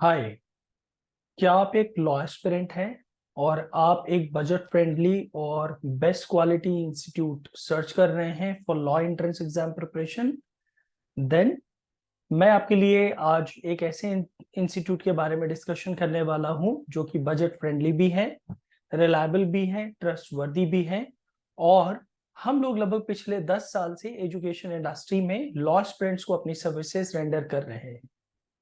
हाय। क्या आप एक लॉ एस्पिरेंट हैं और आप एक बजट फ्रेंडली और बेस्ट क्वालिटी इंस्टीट्यूट सर्च कर रहे हैं for law entrance exam preparation? Then मैं आपके लिए आज एक ऐसे इंस्टीट्यूट के बारे में डिस्कशन करने वाला हूं जो कि बजट फ्रेंडली भी है, रिलायबल भी है, ट्रस्टवर्दी भी है। और हम लोग लगभग पिछले 10 साल से एजुकेशन इंडस्ट्री में लॉ एस्पिरेंट्स को अपनी सर्विसेज रेंडर कर रहे हैं।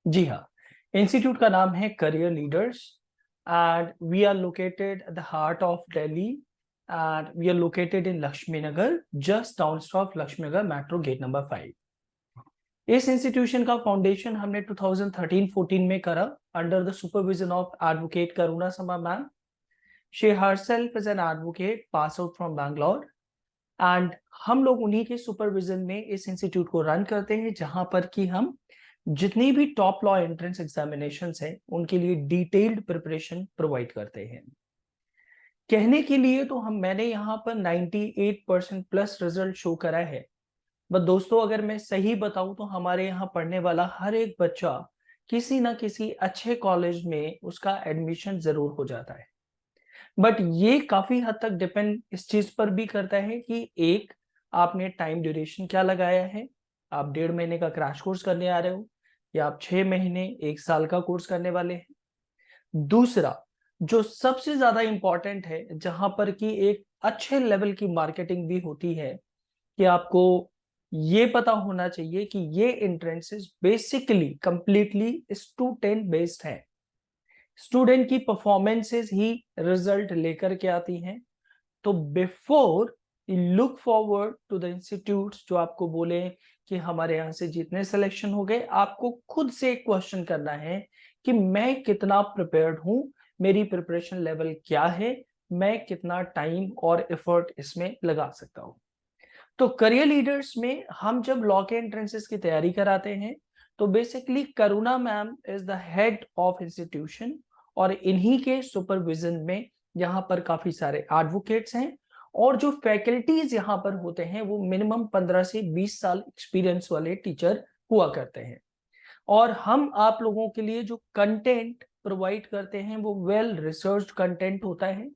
जी हाँ, इंस्टीट्यूट का नाम है career leaders and we are located at the heart of Delhi and we are located in Laxmi Nagar, just down of Laxmi Nagar metro gate number 5। इस इंस्टीट्यूशन का फाउंडेशन हमने 2013-14 में करा under the supervision of advocate Karuna Sama ma'am. She herself is an advocate pass out from Bangalore and हम लोग उन्हीं के supervision में इस इंस्टीट्यूट को रन करते हैं, जहां पर कि हम जितनी भी टॉप लॉ एंट्रेंस एग्जामिनेशंस हैं उनके लिए डिटेल्ड प्रिपरेशन प्रोवाइड करते हैं। कहने के लिए तो मैंने यहाँ पर 98% प्लस रिजल्ट शो करा है, बट दोस्तों अगर मैं सही बताऊं तो हमारे यहाँ पढ़ने वाला हर एक बच्चा किसी ना किसी अच्छे कॉलेज में उसका एडमिशन जरूर हो जाता है। बट ये काफी हद तक डिपेंड इस चीज पर भी करता है कि एक, आपने टाइम ड्यूरेशन क्या लगाया है। आप 1.5 महीने का क्रैश कोर्स करने आ रहे हो या आप 6 महीने 1 साल का कोर्स करने वाले हैं। दूसरा, जो सबसे ज्यादा इंपॉर्टेंट है, जहां पर कि एक अच्छे लेवल की मार्केटिंग भी होती है, कि आपको ये पता होना चाहिए कि ये entrances basically completely student based है। स्टूडेंट की परफॉर्मेंसेस ही रिजल्ट लेकर के आती हैं। तो before you look forward to the institutes जो आपको बोले कि हमारे यहाँ से जितने सिलेक्शन हो गए, आपको खुद से एक क्वेश्चन करना है कि मैं कितना प्रिपेयर्ड हूं, मेरी प्रिपरेशन लेवल क्या है, मैं कितना टाइम और एफर्ट इसमें लगा सकता हूं। तो करियर लीडर्स में हम जब लॉ के एंट्रेंसेस की तैयारी कराते हैं तो basically Karuna ma'am is the head of institution और इन्हीं के सुपरविजन में यहाँ पर काफी सारे एडवोकेट्स हैं और जो फैकल्टीज यहाँ पर होते हैं वो मिनिमम 15 से 20 साल एक्सपीरियंस वाले टीचर हुआ करते हैं। और हम आप लोगों के लिए जो कंटेंट प्रोवाइड करते हैं वो वेल रिसर्च कंटेंट होता है,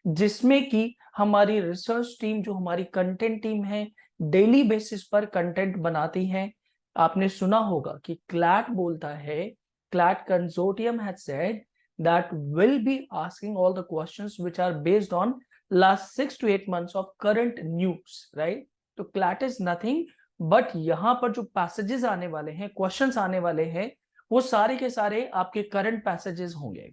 जिसमें कि हमारी रिसर्च टीम जो हमारी कंटेंट टीम है डेली बेसिस पर कंटेंट बनाती है। आपने सुना होगा कि क्लैट बोलता है, CLAT consortium has said that will be asking all the questions which are based on last 6 to 8 months of current news, right? तो क्लैट इज नथिंग बट यहाँ पर जो पैसेजेस आने वाले हैं, क्वेश्चंस आने वाले हैं, वो सारे के सारे आपके करंट पैसेजेस होंगे।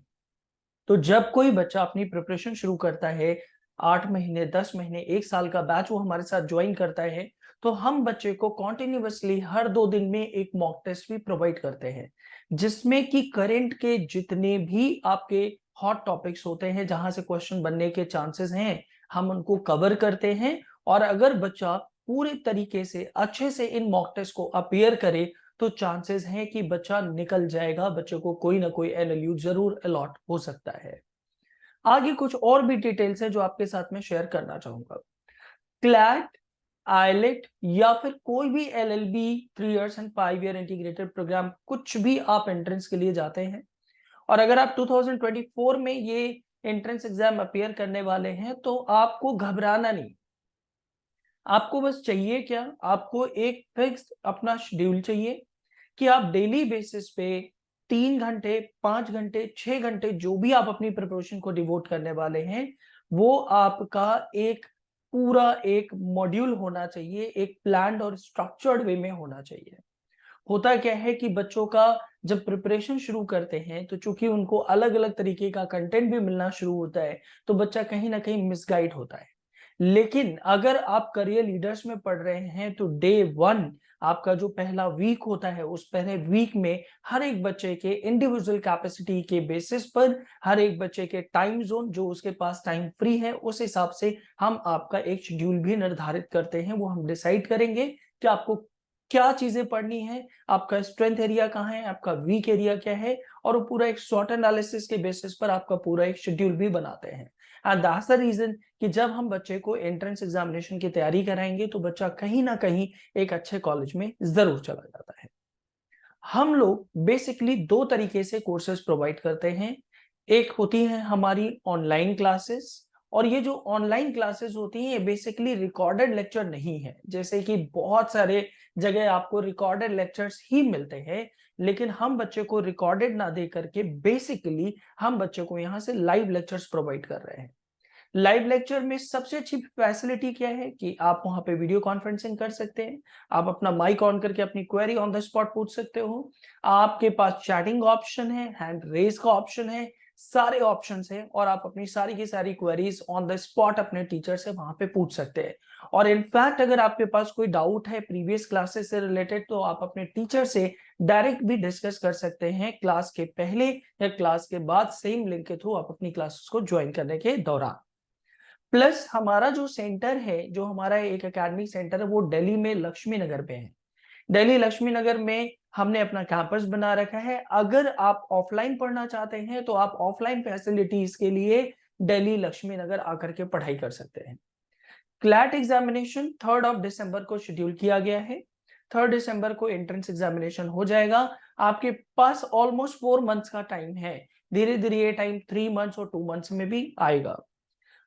तो जब कोई बच्चा अपनी प्रिपरेशन शुरू करता है, 8 महीने 10 महीने 1 साल का बैच वो हमारे साथ ज्वाइन करता है, तो हम बच्चे को कॉन्टिन्यूसली हर 2 दिन में एक मॉक टेस्ट भी प्रोवाइड करते हैं, जिसमें कि करंट के जितने भी आपके हॉट टॉपिक्स होते हैं जहां से क्वेश्चन बनने के चांसेस हैं, हम उनको कवर करते हैं। और अगर बच्चा पूरे तरीके से अच्छे से इन मॉक टेस्ट को अपीयर करे तो चांसेस हैं कि बच्चा निकल जाएगा, बच्चे को कोई ना कोई एलएलयू जरूर अलॉट हो सकता है। आगे कुछ और भी डिटेल्स है जो आपके साथ में शेयर करना चाहूंगा। क्लैट, आईलेट या फिर कोई भी LLB 3 years and 5 year integrated programme, कुछ भी आप एंट्रेंस के लिए जाते हैं और अगर आप 2024 में ये एंट्रेंस एग्जाम अपीयर करने वाले हैं तो आपको घबराना नहीं। आपको बस चाहिए क्या, आपको एक फिक्स अपना शेड्यूल चाहिए कि आप डेली बेसिस पे 3 घंटे 5 घंटे 6 घंटे जो भी आप अपनी प्रिपरेशन को डिवोट करने वाले हैं, वो आपका एक पूरा एक मॉड्यूल होना चाहिए, एक प्लान्ड और स्ट्रक्चर्ड वे में होना चाहिए। होता क्या है कि बच्चों का जब प्रिपरेशन शुरू करते हैं तो चूंकि उनको अलग अलग तरीके का कंटेंट भी मिलना शुरू होता है, तो बच्चा कहीं ना कहीं मिसगाइड होता है। लेकिन अगर आप करियर लीडर्स में पढ़ रहे हैं तो डे 1 आपका जो पहला वीक होता है, उस पहले वीक में हर एक बच्चे के इंडिविजुअल कैपेसिटी के बेसिस पर, हर एक बच्चे के टाइम जोन जो उसके पास टाइम फ्री है, उस हिसाब से हम आपका एक शेड्यूल भी निर्धारित करते हैं। वो हम डिसाइड करेंगे कि आपको क्या चीजें पढ़नी है, आपका स्ट्रेंथ एरिया कहाँ है, आपका वीक एरिया क्या है, और वो पूरा एक शॉर्ट एनालिसिस के बेसिस पर आपका पूरा एक शेड्यूल भी बनाते हैं। एंड दैट्स द रीजन कि जब हम बच्चे को एंट्रेंस एग्जामिनेशन की तैयारी कराएंगे तो बच्चा कहीं ना कहीं एक अच्छे कॉलेज में जरूर चला जाता है। हम लोग बेसिकली दो तरीके से कोर्सेज प्रोवाइड करते हैं। एक होती है हमारी ऑनलाइन क्लासेस, और ये जो ऑनलाइन क्लासेस होती हैं ये बेसिकली रिकॉर्डेड लेक्चर नहीं है। जैसे कि बहुत सारे जगह आपको रिकॉर्डेड लेक्चर्स ही मिलते हैं, लेकिन हम बच्चे को रिकॉर्डेड ना दे करके बेसिकली हम बच्चे को यहाँ से लाइव लेक्चर्स प्रोवाइड कर रहे हैं। लाइव लेक्चर में सबसे अच्छी फैसिलिटी क्या है कि आप वहां पे वीडियो कॉन्फ्रेंसिंग कर सकते हैं। आप अपना माइक ऑन करके अपनी क्वेरी ऑन द स्पॉट पूछ सकते हो। आपके पास चैटिंग ऑप्शन है, हैंड रेज का ऑप्शन है, सारे ऑप्शंस हैं, और आप अपनी सारी की सारी क्वेरीज ऑन द स्पॉट अपने टीचर से वहां पे पूछ सकते हैं। और इनफैक्ट अगर आपके पास कोई डाउट है प्रीवियस क्लासेस से रिलेटेड, तो आप अपने टीचर से डायरेक्ट भी डिस्कस कर सकते हैं क्लास के पहले या क्लास के बाद, सेम लिंक के थ्रू आप अपनी क्लासेस को ज्वाइन करने के दौरान। प्लस हमारा जो सेंटर है, जो हमारा एक एकेडमिक सेंटर है, वो दिल्ली में लक्ष्मी नगर पे है। दिल्ली लक्ष्मी नगर में हमने अपना कैंपस बना रखा है। अगर आप ऑफलाइन पढ़ना चाहते हैं तो आप ऑफलाइन फैसिलिटीज के लिए दिल्ली लक्ष्मी नगर आकर के पढ़ाई कर सकते हैं। क्लैट एग्जामिनेशन 3 दिसंबर को शेड्यूल किया गया है। 3 दिसंबर को एंट्रेंस एग्जामिनेशन हो जाएगा। आपके पास ऑलमोस्ट 4 मंथ्स का टाइम है। धीरे धीरे ये टाइम 3 मंथ्स और 2 मंथ्स में भी आएगा।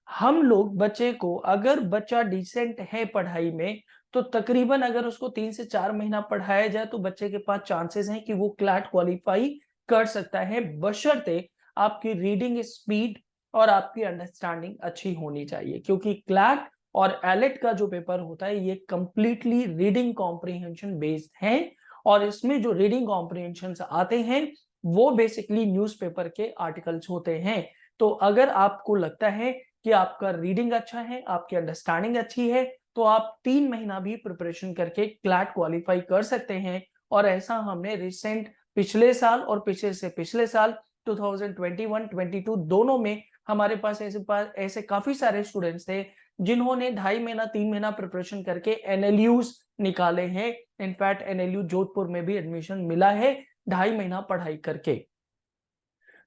हम लोग बच्चे को, अगर बच्चा डिसेंट है पढ़ाई में, तो तकरीबन अगर उसको 3 से 4 महीना पढ़ाया जाए तो बच्चे के पास चांसेस हैं कि वो क्लैट क्वालिफाई कर सकता है, बशर्ते आपकी रीडिंग स्पीड और आपकी अंडरस्टैंडिंग अच्छी होनी चाहिए। क्योंकि क्लैट और एलेट का जो पेपर होता है ये कंप्लीटली रीडिंग कॉम्प्रिहेंशन बेस्ड है, और इसमें जो रीडिंग कॉम्प्रिहेंशन आते हैं वो बेसिकली न्यूज़पेपर के आर्टिकल्स होते हैं। तो अगर आपको लगता है कि आपका रीडिंग अच्छा है, आपकी अंडरस्टैंडिंग अच्छी है, तो आप 3 महीना भी प्रिपरेशन करके क्लैट क्वालिफाई कर सकते हैं। और ऐसा हमने रिसेंट पिछले साल और पिछले से पिछले साल 2021-22 दोनों में हमारे पास ऐसे काफी सारे स्टूडेंट्स थे जिन्होंने 2.5 महीना 3 महीना प्रिपरेशन करके एनएलयूज निकाले हैं। इनफैक्ट एनएलयू जोधपुर में भी एडमिशन मिला है 2.5 महीना पढ़ाई करके।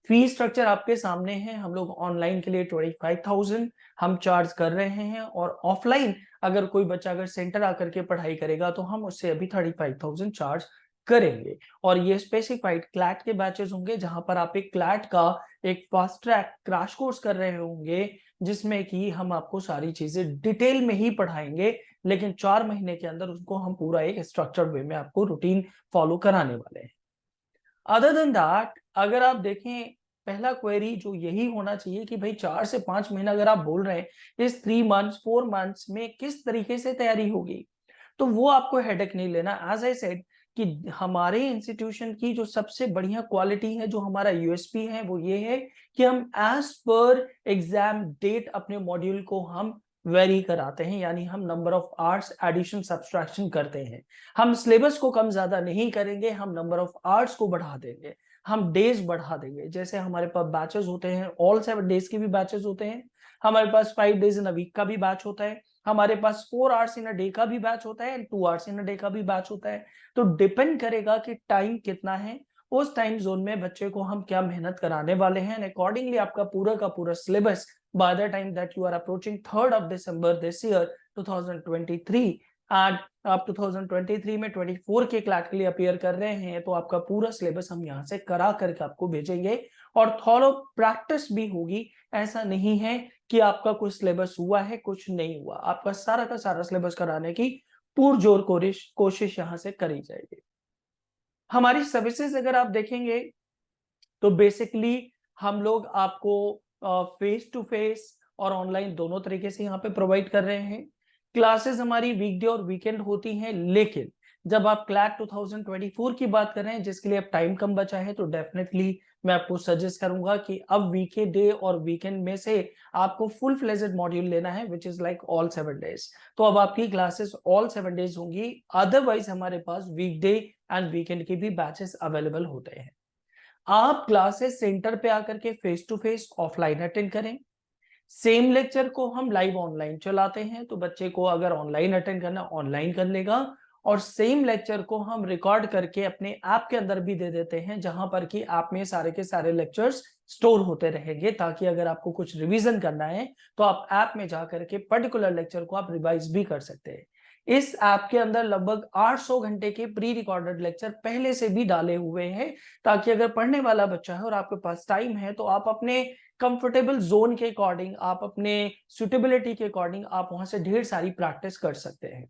फीस स्ट्रक्चर आपके सामने है। हम लोग ऑनलाइन के लिए 25,000 हम चार्ज कर रहे हैं, और ऑफलाइन अगर कोई बच्चा अगर सेंटर आकर के पढ़ाई करेगा तो हम उससे अभी 35,000 चार्ज करेंगे। और ये स्पेसिफाइड क्लैट के बैचेस होंगे, जहां पर आप एक क्लैट का एक फास्ट ट्रैक क्रैश कोर्स कर रहे होंगे, जिसमें कि हम आपको सारी चीजें डिटेल में ही पढ़ाएंगे, लेकिन 4 महीने के अंदर उसको हम पूरा एक स्ट्रक्चर्ड वे में आपको रूटीन फॉलो कराने वाले हैं। अदर देन दैट, अगर आप देखें, पहला क्वेरी जो यही होना चाहिए कि भाई 4 से 5 महीना अगर आप बोल रहे हैं, इस 3 मंथ्स 4 मंथ्स में किस तरीके से तैयारी होगी, तो वो आपको हेडेक नहीं लेना। एज आई सेड कि हमारे इंस्टीट्यूशन की जो सबसे बढ़िया क्वालिटी है, जो हमारा यूएसपी है, वो ये है कि हम एज पर एग्जाम डेट अपने मॉड्यूल को हम वेरी कराते हैं, यानी हम number of hours addition subtraction करते हैं। हम सिलेबस को कम ज्यादा नहीं करेंगे, हम नंबर ऑफ आवर्स को बढ़ा देंगे, हम डेज बढ़ा देंगे। जैसे हमारे पास बैचेस होते हैं, ऑल 7 डेज के भी बैचेस होते हैं, हमारे पास 5 डेज इन अ वीक का भी बैच होता है, हमारे पास 4 आवर्स इन अ डे का भी बैच होता है and 2 hours in a day का भी बैच होता है। तो डिपेंड करेगा कि टाइम कितना है, उस टाइम जोन में बच्चे को हम क्या मेहनत कराने वाले हैं, अकॉर्डिंगली आपका पूरा का पूरा syllabus by the time that you are approaching 3 December this year 2023, and आप 2023 में 24 के क्लैट के लिए अपीयर कर रहे हैं, तो आपका पूरा सिलेबस हम यहाँ से करा करके आपको भेजेंगे, और थॉरो प्रैक्टिस भी होगी। ऐसा नहीं है कि आपका कुछ सिलेबस हुआ है कुछ नहीं हुआ, आपका सारा का सारा सिलेबस कराने की पुरजोर कोशिश यहाँ से करी जाएगी। हमारी सर्विसेज अगर आप देखेंगे तो बेसिकली हम लोग आपको फेस टू फेस और ऑनलाइन दोनों तरीके से यहाँ पे प्रोवाइड कर रहे हैं। क्लासेस हमारी वीकडे और वीकेंड होती हैं, लेकिन जब आप क्लैट 2024 की बात कर रहे हैं जिसके लिए अब टाइम कम बचा है, तो डेफिनेटली मैं आपको सजेस्ट करूंगा कि अब वीके डे और वीकेंड में से आपको फुल फ्लेजेड मॉड्यूल लेना है, which is like all 7 days. तो अब आपकी क्लासेस ऑल 7 डेज होंगी। अदरवाइज हमारे पास वीकडे एंड वीकेंड के भी बैचेस अवेलेबल होते हैं। आप क्लासेस सेंटर पे आकर के face to face offline attend करें। सेम लेक्चर को हम लाइव ऑनलाइन चलाते हैं, तो बच्चे को अगर ऑनलाइन अटेंड करना ऑनलाइन कर लेगा, और सेम लेक्चर को हम रिकॉर्ड करके अपने ऐप के अंदर भी दे देते हैं, जहां पर कि ऐप में सारे के सारे लेक्चर्स स्टोर होते रहेंगे, ताकि अगर आपको कुछ रिवीजन करना है तो आप ऐप में जाकर के पर्टिकुलर लेक्चर को आप रिवाइज भी कर सकते हैं। इस ऐप के अंदर लगभग 800 घंटे के प्री रिकॉर्डेड लेक्चर पहले से भी डाले हुए हैं, ताकि अगर पढ़ने वाला बच्चा है और आपके पास टाइम है तो आप अपने कंफर्टेबल जोन के अकॉर्डिंग, आप अपने सुटेबिलिटी के अकॉर्डिंग आप वहां से ढेर सारी प्रैक्टिस कर सकते हैं।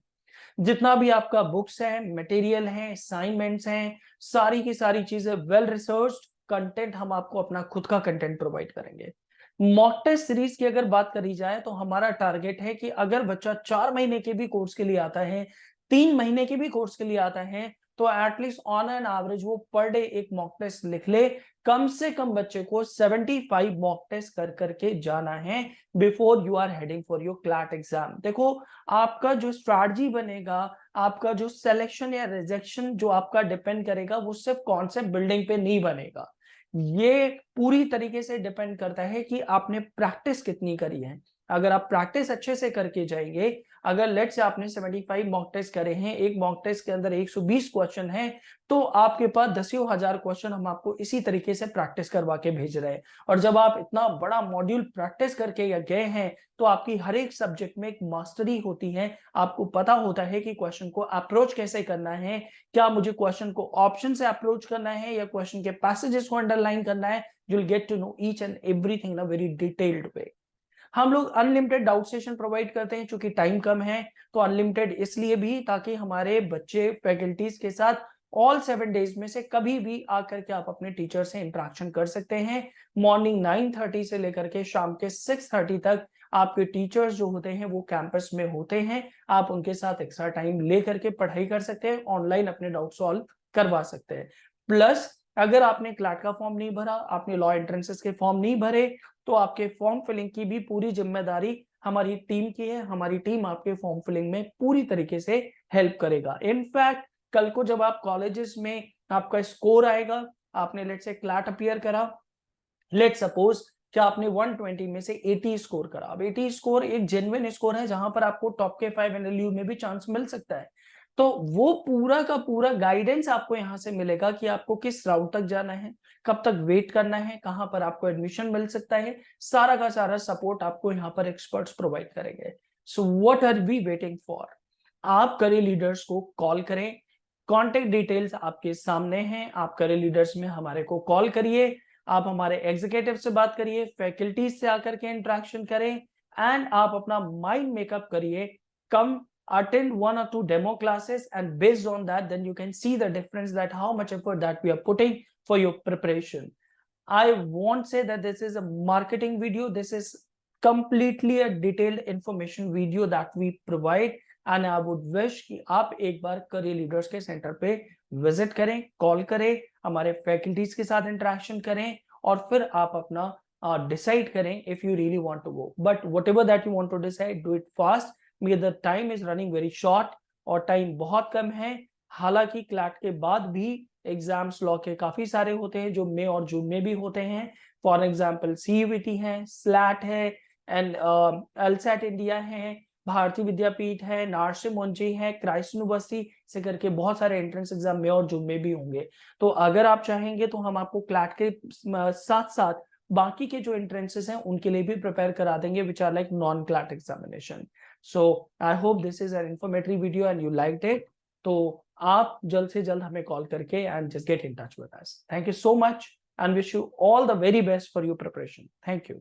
जितना भी आपका बुक्स है, मटेरियल है, असाइनमेंट्स हैं, सारी की सारी चीजें वेल रिसर्च्ड कंटेंट, हम आपको अपना खुद का कंटेंट प्रोवाइड करेंगे। मॉक टेस्ट सीरीज की अगर बात करी जाए तो हमारा टारगेट है कि अगर बच्चा 4 महीने के भी कोर्स के लिए आता है, 3 महीने के भी कोर्स के लिए आता है, तो एटलीस्ट ऑन एन एवरेज वो पर डे एक मॉक टेस्ट लिख ले। कम से कम बच्चे को 75 मॉक टेस्ट कर करके जाना है before you are heading for your CLAT exam. देखो, आपका जो स्ट्रैटेजी बनेगा, आपका जो सिलेक्शन या रिजेक्शन जो आपका डिपेंड करेगा, वो सिर्फ कॉन्सेप्ट बिल्डिंग पे नहीं बनेगा। ये पूरी तरीके से डिपेंड करता है कि आपने प्रैक्टिस कितनी करी है। अगर आप प्रैक्टिस अच्छे से करके जाएंगे, अगर लेट्स से आपने 75 मॉक टेस्ट करे हैं, एक मॉक टेस्ट के अंदर 120 क्वेश्चन है, तो आपके पास 10,000 क्वेश्चन हम आपको इसी तरीके से प्रैक्टिस करवा के भेज रहे हैं। और जब आप इतना बड़ा मॉड्यूल प्रैक्टिस करके या गए हैं, तो आपकी हर एक सब्जेक्ट में एक मास्टरी होती है। आपको पता होता है कि क्वेश्चन को अप्रोच कैसे करना है, क्या मुझे क्वेश्चन को ऑप्शन से अप्रोच करना है या क्वेश्चन के पैसेजेस को अंडरलाइन करना है। You will get to know each and everything in a very detailed way. हम लोग अनलिमिटेड डाउट सेशन प्रोवाइड करते हैं, क्योंकि टाइम कम है। तो अनलिमिटेड इसलिए भी ताकि हमारे बच्चे फैकल्टीज के साथ ऑल 7 डेज में से कभी भी आकर के आप अपने टीचर से इंटरेक्शन कर सकते हैं। मॉर्निंग 9:30 से लेकर के शाम के 6:30 तक आपके टीचर्स जो होते हैं वो कैंपस में होते हैं। आप उनके साथ एक्स्ट्रा टाइम लेकर के पढ़ाई कर सकते हैं, ऑनलाइन अपने डाउट सॉल्व करवा सकते हैं। प्लस अगर आपने क्लैट का फॉर्म नहीं भरा, आपने लॉ एंट्रेंसेस के फॉर्म नहीं भरे, तो आपके फॉर्म फिलिंग की भी पूरी जिम्मेदारी हमारी टीम की है। हमारी टीम आपके फॉर्म फिलिंग में पूरी तरीके से हेल्प करेगा। इनफैक्ट कल को जब आप कॉलेजेस में आपका स्कोर आएगा, आपने लेट से क्लैट अपीयर करा, लेट सपोज कि आपने 120 में से 80 स्कोर करा। अब 80 स्कोर एक जेन्युइन स्कोर है, जहां पर आपको टॉप के 5 एनएलयू में भी चांस मिल सकता है। तो वो पूरा का पूरा गाइडेंस आपको यहां से मिलेगा कि आपको किस राउट तक जाना है, कब तक वेट करना है, कहां पर आपको एडमिशन मिल सकता है। सारा का सारा सपोर्ट आपको यहाँ पर एक्सपर्ट्स प्रोवाइड करेंगे। So what are we waiting for? आप करियर लीडर्स को कॉल करें। कॉन्टेक्ट डिटेल्स आपके सामने हैं। आप करियर लीडर्स में हमारे को कॉल करिए, आप हमारे एग्जीक्यूटिव से बात करिए, फैकल्टीज से आकर के इंटरेक्शन करें, एंड आप अपना माइंड मेकअप करिए। कम attend 1 or 2 demo classes, and based on that then you can see the difference, that how much effort that we are putting for your preparation. I won't say that this is a marketing video, this is completely a detailed information video that we provide, and I would wish कि आप एक बार career leaders के centre पे visit करें, call करें, हमारे faculties के साथ इंटरेक्शन करें, और फिर आप अपना डिसाइड करें if you really want to go. But whatever that you want to decide, do it fast, because the time is running very short और टाइम बहुत कम है। हालांकि क्लैट के बाद भी एग्जाम्स लॉ के काफी सारे होते हैं जो मई और जून में भी होते हैं। फॉर एग्जाम्पल सीयूईटी है, स्लैट है, एंड एलसैट इंडिया है, भारतीय विद्यापीठ है, नार्से मोंची है, क्राइस्ट यूनिवर्सिटी से करके बहुत सारे एंट्रेंस एग्जाम मई और जून में भी होंगे। तो अगर आप चाहेंगे तो हम आपको क्लैट के साथ साथ बाकी के जो एंट्रेंसेस हैं उनके लिए भी प्रिपेयर करा देंगे, which are like non CLAT examination. So I hope this is an informative video and you liked it. तो आप जल्द से जल्द हमें कॉल करके and just get in touch with us. Thank you so much and wish you all the very best for your preparation. Thank you.